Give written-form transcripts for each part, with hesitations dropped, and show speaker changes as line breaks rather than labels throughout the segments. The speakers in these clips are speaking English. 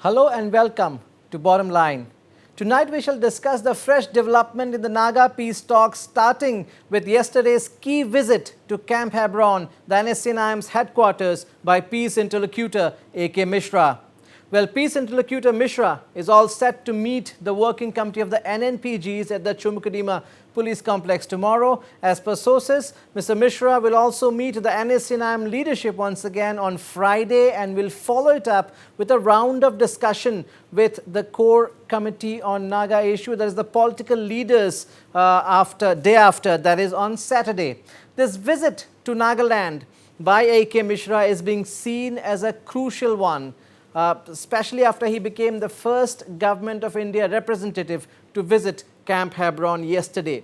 Hello and welcome to Bottom Line. Tonight we shall discuss the fresh development in the Naga peace talks, starting with yesterday's key visit to Camp Hebron, the NSCN-IM's headquarters, by peace interlocutor AK Mishra. Well, peace interlocutor Mishra is all set to meet the working committee of the NNPGs at the Chumukadima police complex tomorrow. As per sources, Mr. Mishra will also meet the NSCN-IM leadership once again on Friday and will follow it up with a round of discussion with the core committee on Naga issue, that is the political leaders day after, that is on Saturday. This visit to Nagaland by AK Mishra is being seen as a crucial one, especially after he became the first Government of India representative to visit Camp Hebron yesterday.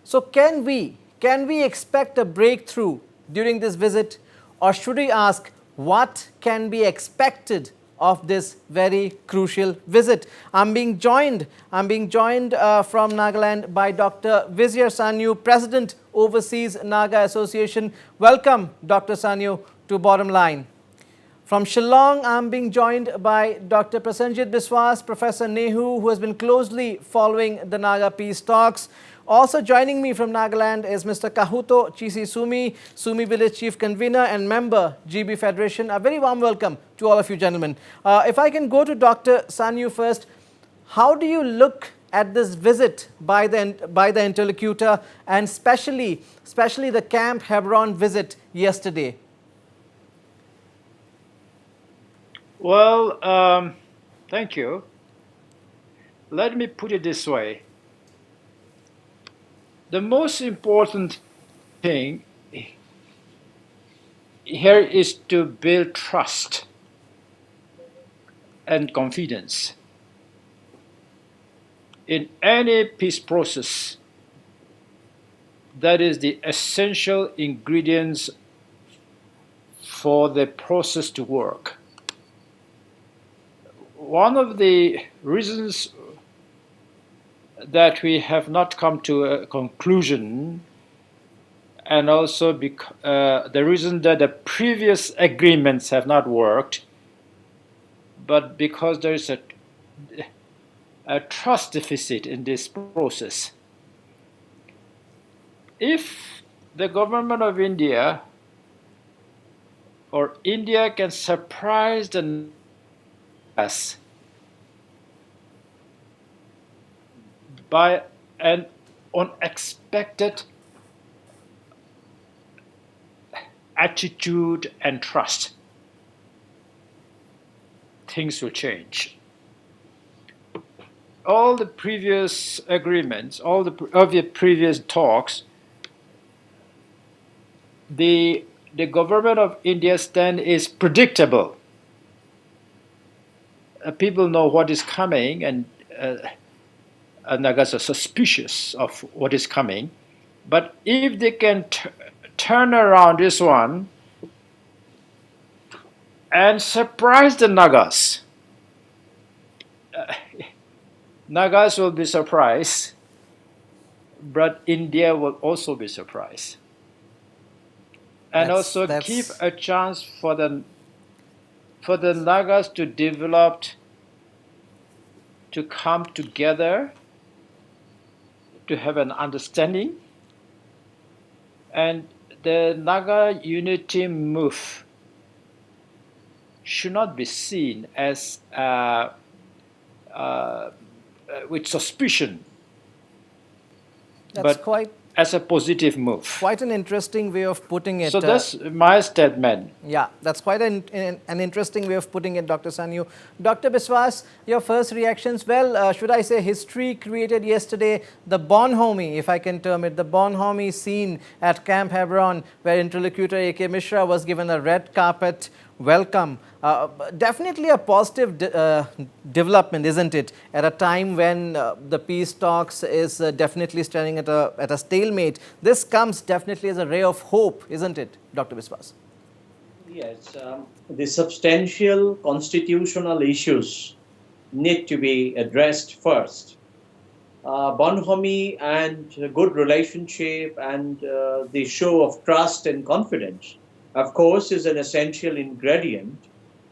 So can we expect a breakthrough during this visit, or should we ask what can be expected of this very crucial visit? I'm being joined from Nagaland by Dr. Vizir Sanyu, President, Overseas Naga Association. Welcome, Dr. Sanyu, to Bottom Line. From Shillong, I'm being joined by Dr. Prasenjit Biswas, Professor Nehu, who has been closely following the Naga peace talks. Also joining me from Nagaland is Mr. Kahuto Chisi Sumi Village Chief Convener and member, GB Federation. A very warm welcome to all of you gentlemen. If I can go to Dr. Sanyu first, how do you look at this visit by the interlocutor, and especially the Camp Hebron visit yesterday?
Well, thank you. Let me put it this way. The most important thing here is to build trust and confidence. In any peace process, that is the essential ingredients for the process to work. One of the reasons that we have not come to a conclusion, and also the reason that the previous agreements have not worked, but because there is a trust deficit in this process. If the government of India or India can surprise the Nagas by an unexpected attitude and trust, things will change. All the previous agreements, all the previous talks, the government of India's stand is predictable. People know what is coming, and Nagas are suspicious of what is coming. But if they can turn around this one and surprise the Nagas, Nagas will be surprised, but India will also be surprised. And also keep a chance for the Nagas to develop, to come together, to have an understanding. And the Naga unity move should not be seen as with suspicion, but as a positive move.
Quite an interesting way of putting it.
So that's my statement.
Yeah, that's quite an interesting way of putting it, Dr. Sanyu. Dr. Biswas, your first reactions? Well, should I say history created yesterday, the Bonhomie, if I can term it, the Bonhomie scene at Camp Hebron, where interlocutor AK Mishra was given a red carpet welcome. Definitely a positive development, isn't it? At a time when the peace talks is definitely standing at a stalemate, this comes definitely as a ray of hope, isn't it, Dr. Biswas?
Yes, the substantial constitutional issues need to be addressed first. Bonhomie and good relationship and the show of trust and confidence, of course, is an essential ingredient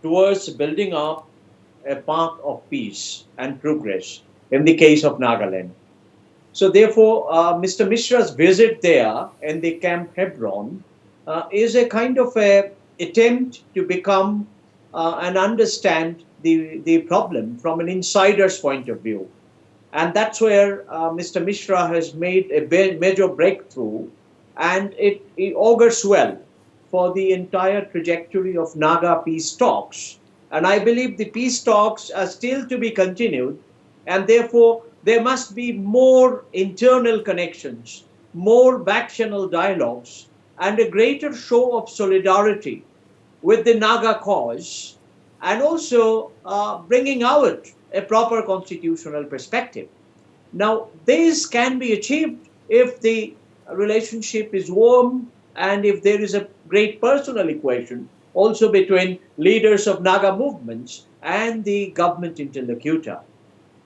towards building up a path of peace and progress in the case of Nagaland. So therefore, Mr. Mishra's visit there in the Camp Hebron is a kind of a attempt to become and understand the problem from an insider's point of view. And that's where Mr. Mishra has made a major breakthrough, and it augurs well for the entire trajectory of Naga peace talks. And I believe the peace talks are still to be continued, and therefore there must be more internal connections, more back-channel dialogues, and a greater show of solidarity with the Naga cause, and also bringing out a proper constitutional perspective. Now, this can be achieved if the relationship is warm and if there is a great personal equation also between leaders of Naga movements and the government interlocutor.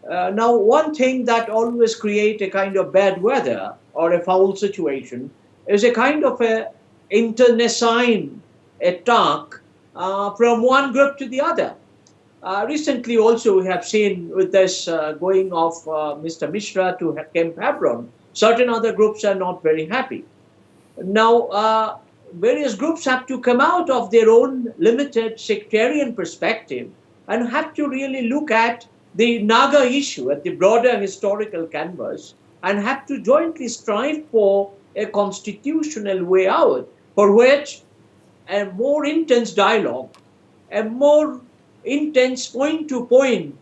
Now, one thing that always create a kind of bad weather or a foul situation is a kind of a internecine attack from one group to the other. Recently, also, we have seen with this going of Mr. Mishra to Camp Hebron, certain other groups are not very happy. Now, various groups have to come out of their own limited sectarian perspective and have to really look at the Naga issue at the broader historical canvas and have to jointly strive for a constitutional way out, for which a more intense dialogue, a more intense point-to-point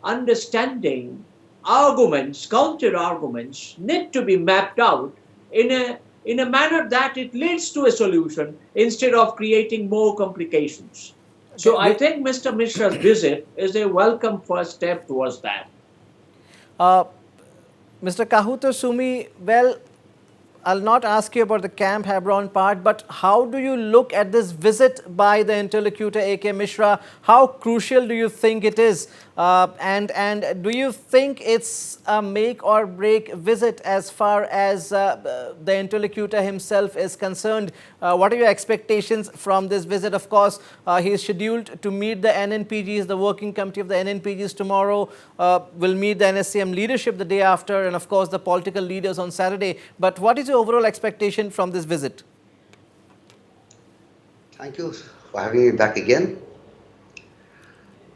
understanding, arguments, counter-arguments need to be mapped out in a manner that it leads to a solution instead of creating more complications. So I think Mr. Mishra's visit is a welcome first step towards that.
Mr. Kahuto Sumi, well, I'll not ask you about the Camp Hebron part, but how do you look at this visit by the interlocutor AK Mishra? How crucial do you think it is? And do you think it's a make or break visit as far as the interlocutor himself is concerned? What are your expectations from this visit? Of course, he is scheduled to meet the NNPGs, the working committee of the NNPGs tomorrow, will meet the NSCM leadership the day after, and of course the political leaders on Saturday. But what is your overall expectation from this visit?
Thank you for having me back again.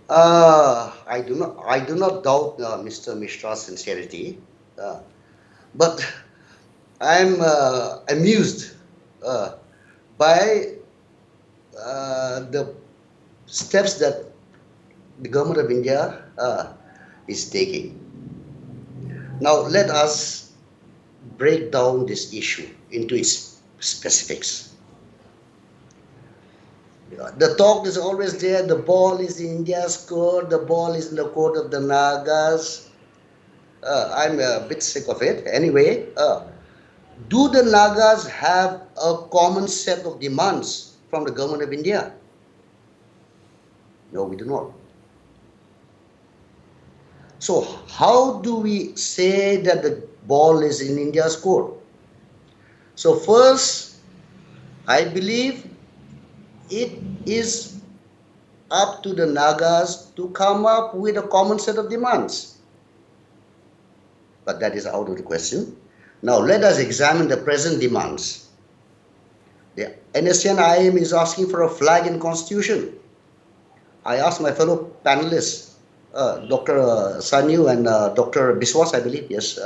I do not doubt Mr. Mishra's sincerity, but I'm amused by the steps that the government of India is taking. Now let us break down this issue into its specifics. The talk is always there, the ball is in India's court, the ball is in the court of the Nagas. I'm a bit sick of it. Anyway, do the Nagas have a common set of demands from the government of India? No, we do not. So how do we say that the ball is in India's court? So first, I believe it is up to the Nagas to come up with a common set of demands. But that is out of the question. Now let us examine the present demands. The NSCN-IM is asking for a flag and constitution. I asked my fellow panelists, Dr. Sanyu and Dr. Biswas, I believe, yes.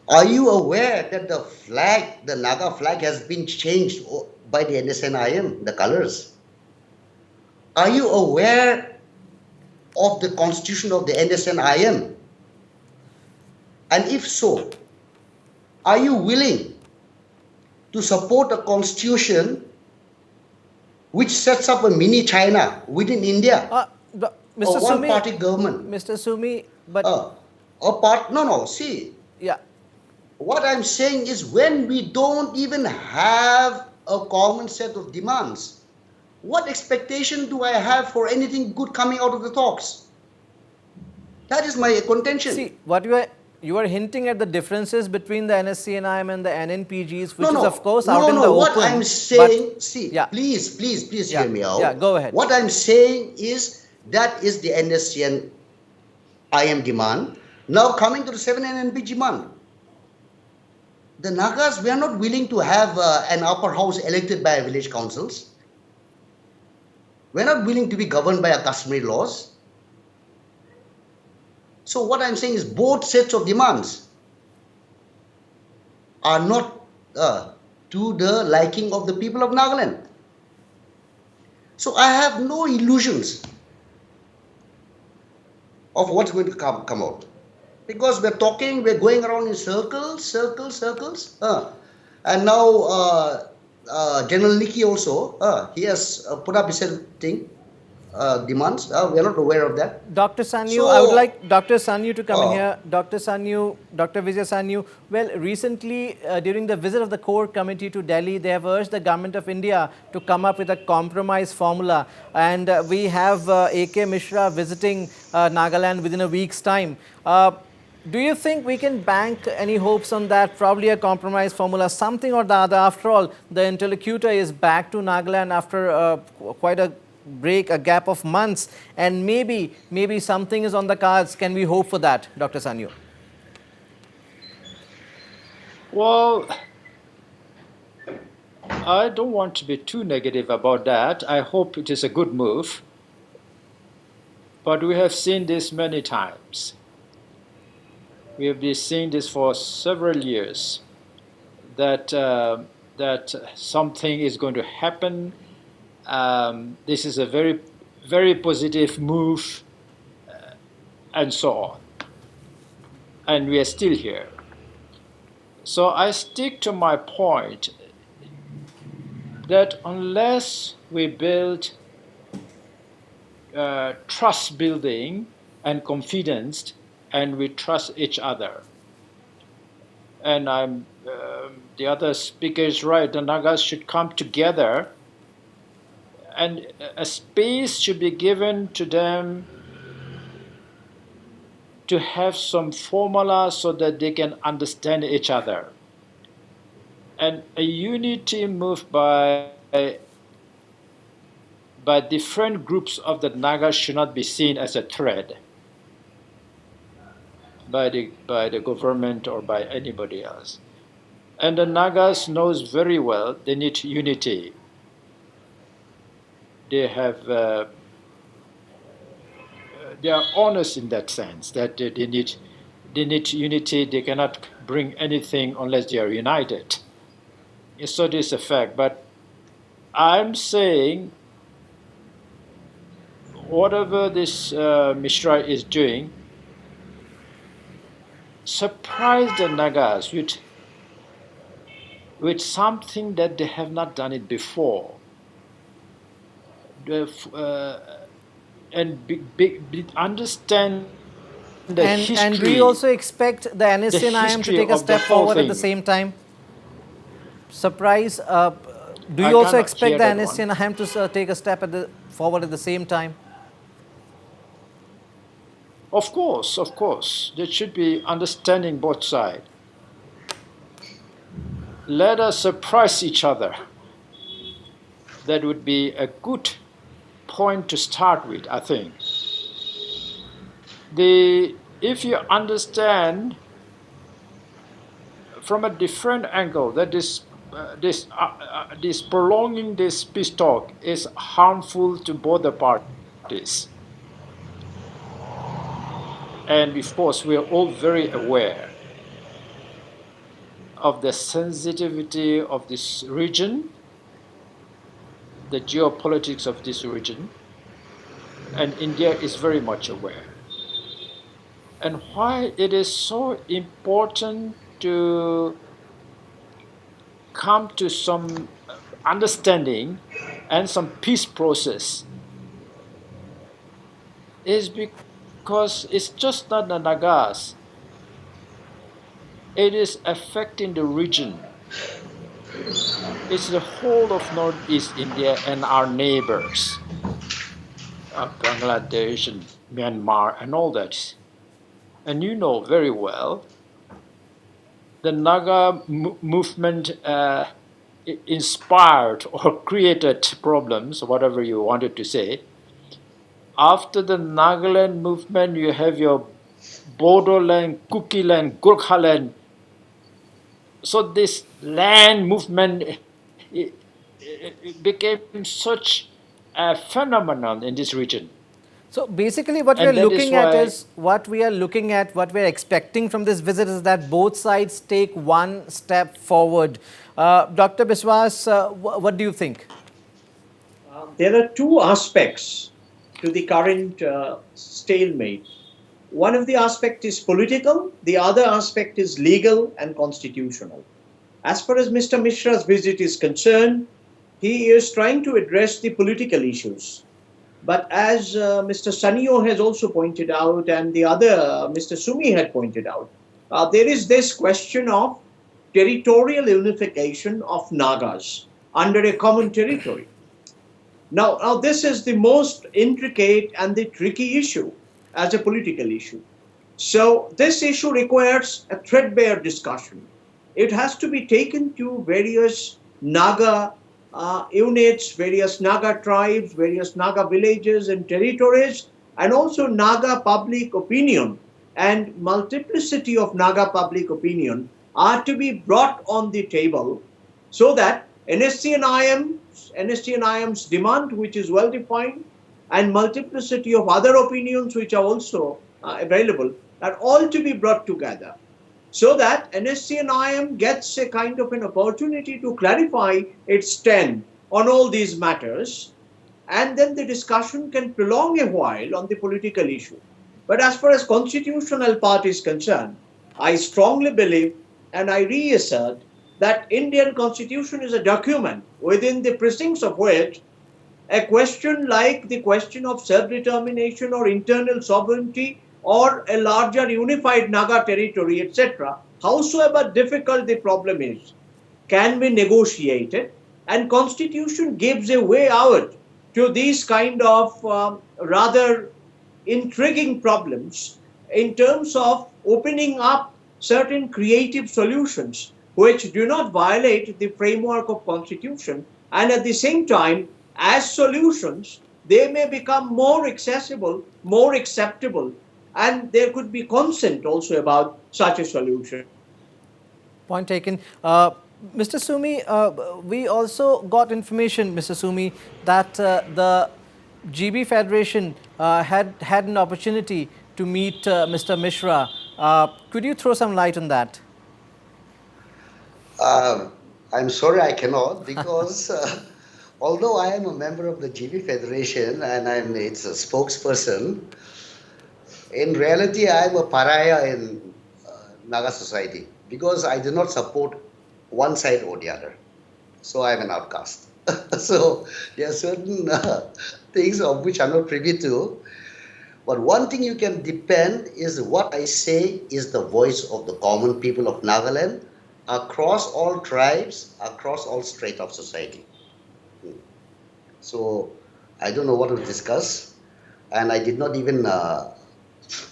Are you aware that the flag, the Naga flag, has been changed by the NSCN-IM, the colors? Are you aware of the constitution of the NSCN-IM? And if so, are you willing to support a constitution which sets up a mini China within India?
Mr.
A one-party government.
Mr. Sumi, but...
see.
Yeah.
What I'm saying is when we don't even have a common set of demands, what expectation do I have for anything good coming out of the talks? That is my contention.
See, what you are hinting at the differences between the NSCN-IM and the NNPGs, which is of course out in the open.
What I'm saying,
yeah.
please hear me out.
Yeah, go ahead.
What I'm saying is That is the NSCN-IM demand. Now coming to the 7NNP demand. The Nagas, we are not willing to have an upper house elected by village councils. We are not willing to be governed by Kashmiri laws. So what I'm saying is both sets of demands are not to the liking of the people of Nagaland. So I have no illusions of what's going to come out. Because we're talking, we're going around in circles. And now General Nikki also, he has put up his thing, demands. We are not aware of that.
Dr. Sanyu,
So,
I would like Dr. Sanyu to come in here. Dr. Sanyu, Dr. Vijay Sanyu, well, recently during the visit of the core committee to Delhi, they have urged the government of India to come up with a compromise formula. And we have AK Mishra visiting Nagaland within a week's time. Do you think we can bank any hopes on that? Probably a compromise formula, something or the other. After all, the interlocutor is back to Nagaland after quite a break, a gap of months, and maybe something is on the cards. Can we hope for that, Dr. Sanyu?
Well, I don't want to be too negative about that. I hope it is a good move. But we have seen this many times. We have been seeing this for several years, that something is going to happen. This is a very, very positive move, and so on. And we are still here. So I stick to my point that unless we build trust building and confidence, and we trust each other. And the other speaker is right, the Nagas should come together, and a space should be given to them to have some formula so that they can understand each other. And a unity moved by different groups of the Nagas should not be seen as a threat by the government or by anybody else. And the Nagas knows very well they need unity. They are honest in that sense, that they need unity. They cannot bring anything unless they are united. So this is a fact. But I'm saying whatever this Mishra is doing, surprise the Nagas with something that they have not done it before. And understand the history.
And we also expect the NSCN-IM to take a step forward at the same time. Surprise. Do you also expect the NSCN-IM to take a step forward at the same time?
Of course. There should be understanding both sides. Let us surprise each other. That would be a good point to start with, I think. If you understand from a different angle that this prolonging this peace talk is harmful to both the parties. And of course, we are all very aware of the sensitivity of this region, the geopolitics of this region, and India is very much aware. And why it is so important to come to some understanding and some peace process is because it's just not the Nagas. It is affecting the region. It's the whole of Northeast India and our neighbors, Bangladesh and Myanmar and all that. And you know very well, the Naga movement inspired or created problems, whatever you wanted to say, after the Nagaland movement, you have your Bodoland, Kukiland, Gurkhaland. So this land movement it became such a phenomenon in this region.
So basically what we are
And that is
looking at
why
is, what we are expecting from this visit is that both sides take one step forward. Dr. Biswas, what do you think?
There are two aspects to the current stalemate. One of the aspect is political, the other aspect is legal and constitutional. As far as Mr. Mishra's visit is concerned, he is trying to address the political issues. But as Mr. Sanio has also pointed out, and the other Mr. Sumi had pointed out, there is this question of territorial unification of Nagas under a common territory. Now, this is the most intricate and the tricky issue as a political issue. So this issue requires a threadbare discussion. It has to be taken to various Naga units, various Naga tribes, various Naga villages and territories, and also Naga public opinion and multiplicity of Naga public opinion are to be brought on the table so that NSCN-IM's demand, which is well defined, and multiplicity of other opinions which are also available, are all to be brought together so that NSCN-IM gets a kind of an opportunity to clarify its stand on all these matters, and then the discussion can prolong a while on the political issue. But as far as constitutional part is concerned, I strongly believe and I reassert that Indian constitution is a document within the precincts of which a question like the question of self-determination or internal sovereignty or a larger unified Naga territory, etc., howsoever difficult the problem is, can be negotiated, and constitution gives a way out to these kind of rather intriguing problems in terms of opening up certain creative solutions which do not violate the framework of constitution, and at the same time, as solutions, they may become more accessible, more acceptable, and there could be consent also about such a solution.
Point taken. Mr. Sumi, we also got information, Mr. Sumi, that the GB Federation had an opportunity to meet Mr. Mishra. Could you throw some light on that?
I'm sorry I cannot, because although I am a member of the GB Federation and I'm its a spokesperson, in reality I am a pariah in Naga society, because I do not support one side or the other. So I am an outcast. So there are certain things of which I'm not privy to. But one thing you can depend is what I say is the voice of the common people of Nagaland across all tribes, across all strata of society. So I don't know what to discuss, and I did not even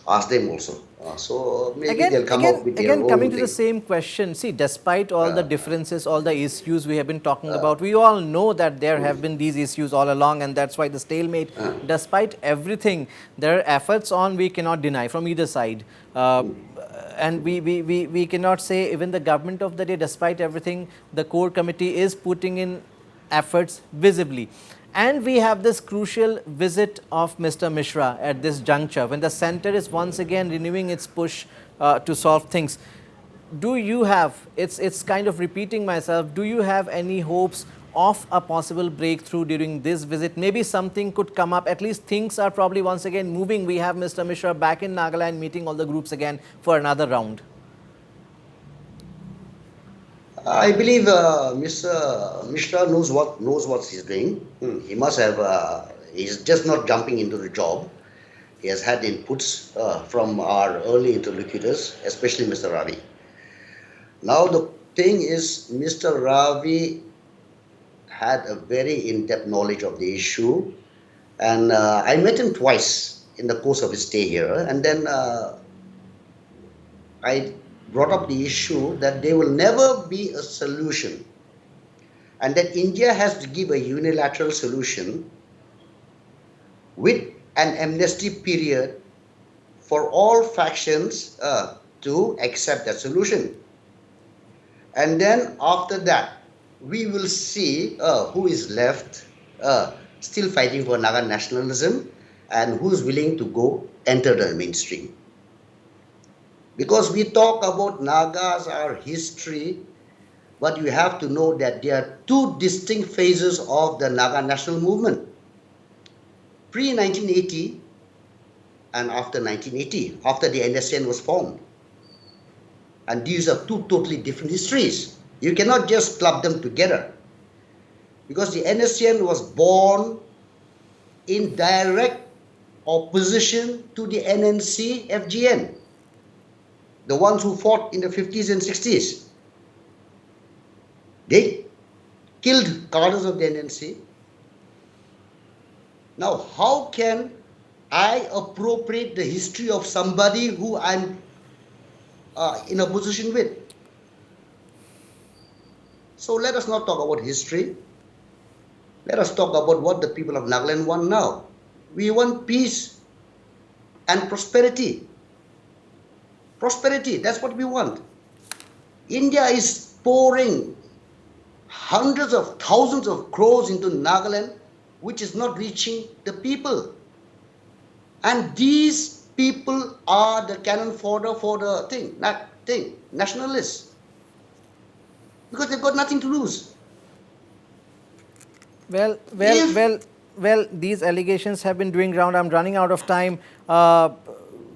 ask them also. So maybe they'll come up with their own
coming to
thing.
the same question, see, despite all the differences, all the issues we have been talking about, we all know that there have been these issues all along, and that's why the stalemate, despite everything, there are efforts on, we cannot deny from either side. And we cannot say, even the government of the day, despite everything, the core committee is putting in efforts visibly. And we have this crucial visit of Mr. Mishra at this juncture, when the center is once again renewing its push to solve things. Do you have, it's kind of repeating myself, do you have any hopes of a possible breakthrough during this visit? Maybe something could come up, at least things are probably once again moving. We have Mr. Mishra back in Nagaland meeting all the groups again for another round.
I believe Mr. Mishra knows what he's doing. He must have. He's just not jumping into the job. He has had inputs from our early interlocutors, especially Mr. Ravi. Now the thing is, Mr. Ravi had a very in-depth knowledge of the issue, and I met him twice in the course of his stay here, and then I brought up the issue that there will never be a solution, and that India has to give a unilateral solution with an amnesty period for all factions to accept that solution. And then after that, we will see who is left still fighting for Naga nationalism and who is willing to go enter the mainstream. Because we talk about Nagas, our history, but you have to know that there are two distinct phases of the Naga national movement. Pre-1980 and after 1980, after the NSCN was formed. And these are two totally different histories. You cannot just club them together. Because the NSCN was born in direct opposition to the NNC-FGN, the ones who fought in the 50s and 60s. They killed cadres of the NNC. Now, how can I appropriate the history of somebody who I'm in opposition with? So let us not talk about history. Let us talk about what the people of Nagaland want now. We want peace and prosperity. Prosperity, that's what we want. India is pouring hundreds of thousands of crores into Nagaland, which is not reaching the people. And these people are the cannon fodder for the nationalists. Because they've got nothing to lose.
Well, these allegations have been doing round. I'm running out of time. Dr.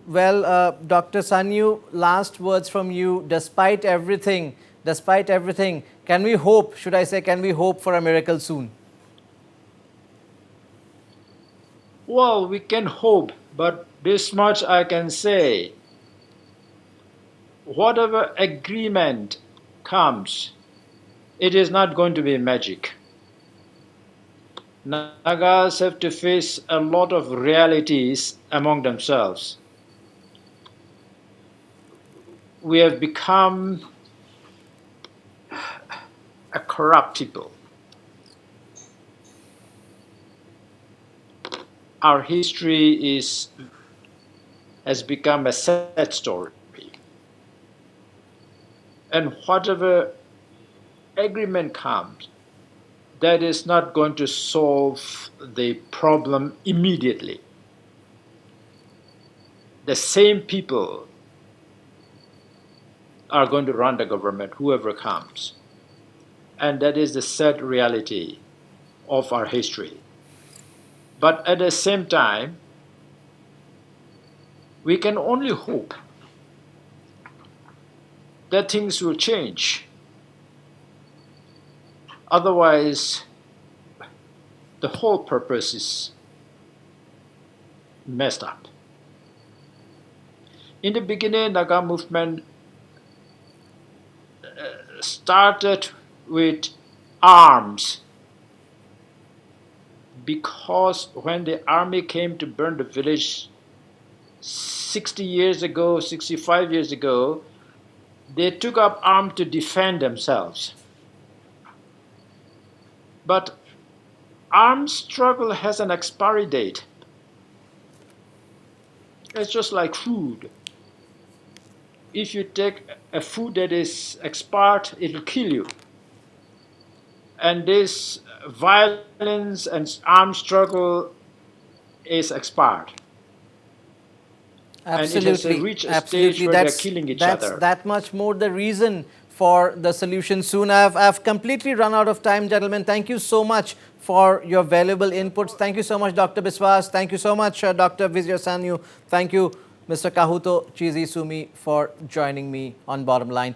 Sanyu, last words from you. Despite everything, can we hope, can we hope for a miracle soon?
Well, we can hope, but this much I can say. Whatever agreement comes, it is not going to be magic. Nagas have to face a lot of realities among themselves. We have become a corrupt people. Our history has become a sad story. And whatever agreement comes, that is not going to solve the problem immediately. The same people are going to run the government, whoever comes. And that is the sad reality of our history. But at the same time, we can only hope that things will change. Otherwise, the whole purpose is messed up. In the beginning, Naga movement started with arms, because when the army came to burn the village 60 years ago, 65 years ago, they took up arms to defend themselves. But armed struggle has an expiry date. It's just like food. If you take a food that is expired, it will kill you. And this violence and armed struggle is expired.
Absolutely.
And it has reached a stage where they're killing each other.
That's that much more the reason for the solution soon. I've completely run out of time, gentlemen. Thank you so much for your valuable inputs. Thank you so much, Dr. Biswas. Thank you so much, Dr. Vijay Sanyu. Thank you, Mr. Kahuto Chizi Sumi, for joining me on Bottom Line.